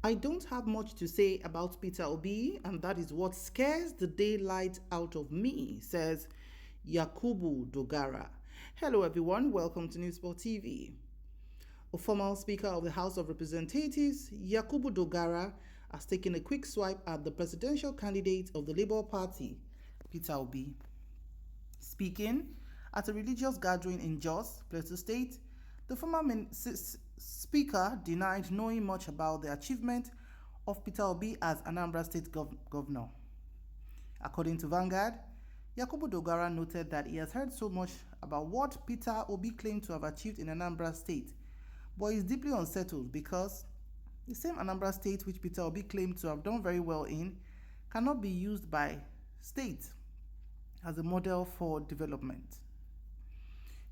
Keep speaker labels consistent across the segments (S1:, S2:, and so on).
S1: I don't have much to say about Peter Obi, and that is what scares the daylight out of me, says Yakubu Dogara. Hello, everyone. Welcome to Newsport TV. A former Speaker of the House of Representatives, Yakubu Dogara, has taken a quick swipe at the presidential candidate of the Labour Party, Peter Obi. Speaking at a religious gathering in Jos, Plateau State, the former speaker denied knowing much about the achievement of Peter Obi as Anambra State governor. According to Vanguard, Yakubu Dogara noted that he has heard so much about what Peter Obi claimed to have achieved in Anambra State, but is deeply unsettled because the same Anambra State which Peter Obi claimed to have done very well in cannot be used by state as a model for development.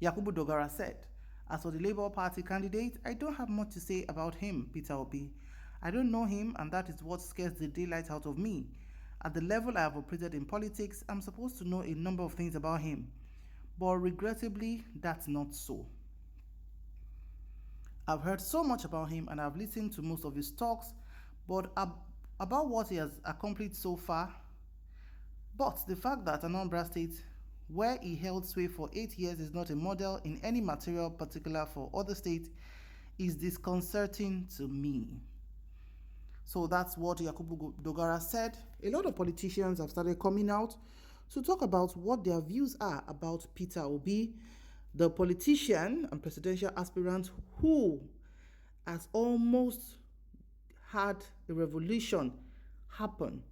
S1: Yakubu Dogara said, "As for the Labour Party candidate, I don't have much to say about him, Peter Obi. I don't know him, and that is what scares the daylight out of me. At the level I have operated in politics, I'm supposed to know a number of things about him. But regrettably, that's not so. I've heard so much about him and I've listened to most of his talks, but about what he has accomplished so far. But the fact that Anambra State, where he held sway for 8 years, is not a model in any material particular for other states is disconcerting to me." So that's what Yakubu Dogara said. A lot of politicians have started coming out to talk about what their views are about Peter Obi, the politician and presidential aspirant who has almost had a revolution happen.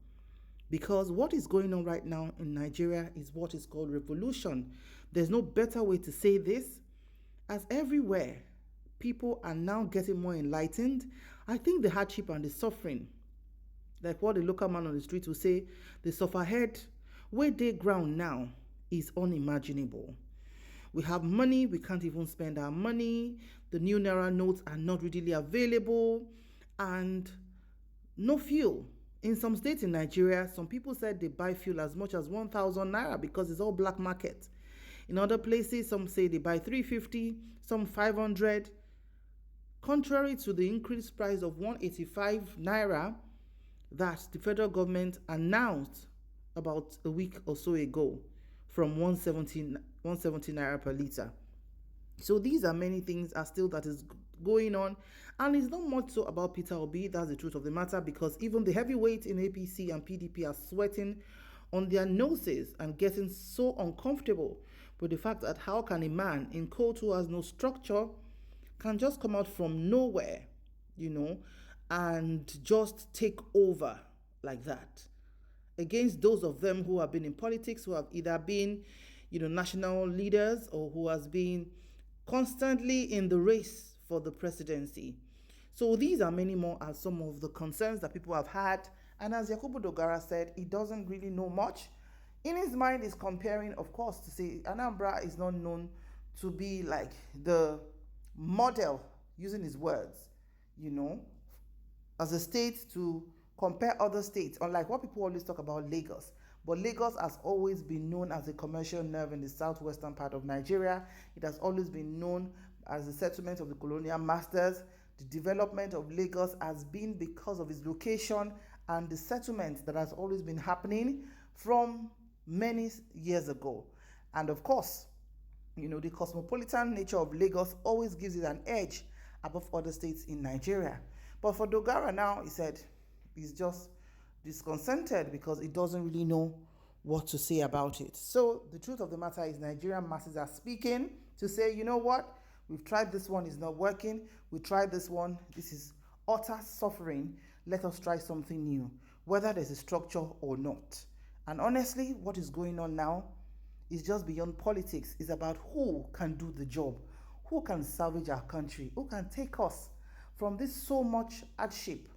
S1: Because what is going on right now in Nigeria is what is called revolution. There's no better way to say this, as everywhere people are now getting more enlightened. I think the hardship and the suffering, like what the local man on the street will say, the sufferhead where they ground now is unimaginable. We have money, we can't even spend our money. The new Naira notes are not readily available, and no fuel. In some states in Nigeria, some people said they buy fuel as much as 1,000 Naira because it's all black market. In other places, some say they buy 350, some 500. Contrary to the increased price of 185 Naira that the federal government announced about a week or so ago, from 170 Naira per litre. So these are many things are still that is going on, and it's not much so about Peter Obi. That's the truth of the matter, because even the heavyweights in APC and PDP are sweating on their noses and getting so uncomfortable with the fact that how can a man in court who has no structure can just come out from nowhere, and just take over like that against those of them who have been in politics, who have either been, national leaders, or who has been constantly in the race for the presidency. So these are many more as some of the concerns that people have had. And as Yakubu Dogara said, he doesn't really know much. In his mind, he's comparing, of course, to say Anambra is not known to be like the model, using his words, as a state to compare other states, unlike what people always talk about Lagos. But Lagos has always been known as a commercial nerve in the southwestern part of Nigeria. It has always been known as the settlement of the colonial masters. The development of Lagos has been because of its location and the settlement that has always been happening from many years ago. And of course, the cosmopolitan nature of Lagos always gives it an edge above other states in Nigeria. But for Dogara now, he said he's just disconcerted because he doesn't really know what to say about it. So the truth of the matter is Nigerian Masters are speaking to say, you know what, we've tried this one, it's not working. We tried this one, this is utter suffering. Let us try something new, whether there's a structure or not. And honestly, what is going on now is just beyond politics. It's about who can do the job, who can salvage our country, who can take us from this so much hardship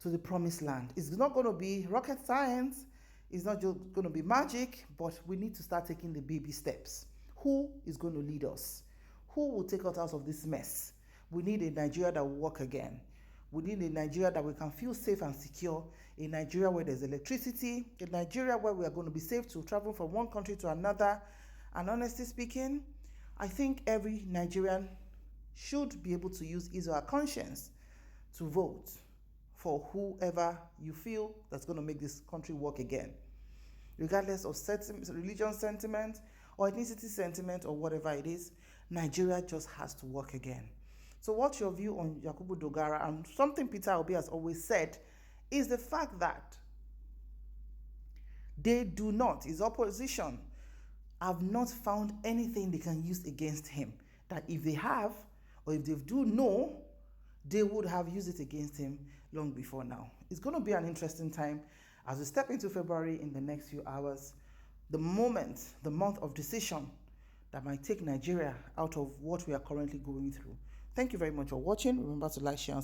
S1: to the promised land. It's not going to be rocket science. It's not just going to be magic, but we need to start taking the baby steps. Who is going to lead us? Who will take us out of this mess? We need a Nigeria that will work again. We need a Nigeria that we can feel safe and secure, a Nigeria where there's electricity, a Nigeria where we are going to be safe to travel from one country to another. And honestly speaking, I think every Nigerian should be able to use his or her conscience to vote. for whoever you feel that's going to make this country work again. Regardless of religion sentiment or ethnicity sentiment or whatever it is, Nigeria just has to work again. So what's your view on Yakubu Dogara? And something Peter Obi has always said is the fact that they do not, his opposition, have not found anything they can use against him. That if they have, or if they do know, they would have used it against him long before now. It's going to be an interesting time as we step into February in the next few hours. The moment, the month of decision that might take Nigeria out of what we are currently going through. Thank you very much for watching. Remember to like, share, and subscribe.